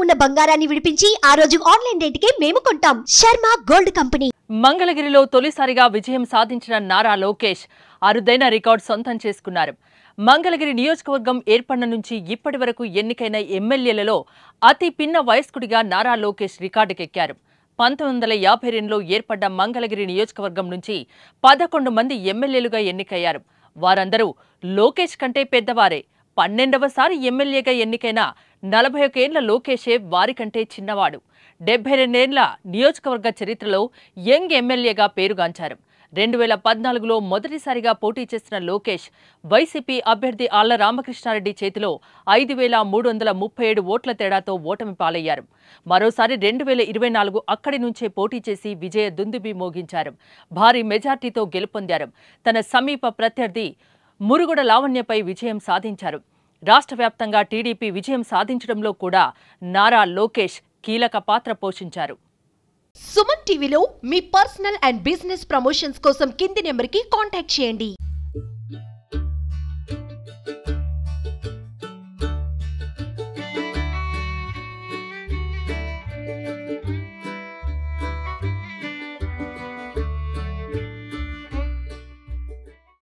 ఉన్న బంగారాన్ని విడిపించి ఆ రోజు ఆన్లైన్ రేటుకే మేము కొంటాం. Sharma gold company. మంగళగిరిలో తొలిసారిగా విజయం సాధించిన నారా లోకేష్ అరుదైన రికార్డు సొంతం చేసుకున్నారు. మంగళగిరి నియోజకవర్గం ఏర్పడిన నుంచి ఇప్పటి వరకు ఎన్నికైన ఎమ్మెల్యేలలో అతి పిన్న వయస్కుడిగా నారా లోకేష్ రికార్డుకెక్కారు. 1952లో ఏర్పడ్డ మంగళగిరి నియోజకవర్గం నుంచి 11 మంది ఎమ్మెల్యేలుగా ఎన్నికయ్యారు. వారందరూ లోకేష్ కంటే పెద్దవారే. 12వసారి ఎమ్మెల్యేగా ఎన్నికైన 41 ఏళ్ల లోకేషే వారికంటే చిన్నవాడు. 72 ఏళ్ల నియోజకవర్గ చరిత్రలో యంగ్ ఎమ్మెల్యేగా పేరుగాంచారు. 2014లో మొదటిసారిగా పోటీ చేసిన లోకేష్ వైసీపీ అభ్యర్థి ఆళ్ల రామకృష్ణారెడ్డి చేతిలో 5337 ఓట్ల తేడాతో ఓటమి పాలయ్యారు. మరోసారి 2024 అక్కడి నుంచే పోటీ చేసి విజయ దుందుబి మోగించారు. భారీ మెజార్టీతో గెలుపొందారు. తన సమీప ప్రత్యర్థి మురుగుడ లావణ్యపై విజయం సాధించారు. రాష్ట్ర వ్యాప్తంగా టీడీపీ విజయం సాధించడంలో కూడా నారా లోకేష్ కీలక పాత్ర పోషించారు. సుమన్ టీవీలో మీ పర్సనల్ అండ్ బిజినెస్ ప్రమోషన్స్ కోసం కింది నెంబర్కి కాంటాక్ట్ చేయండి.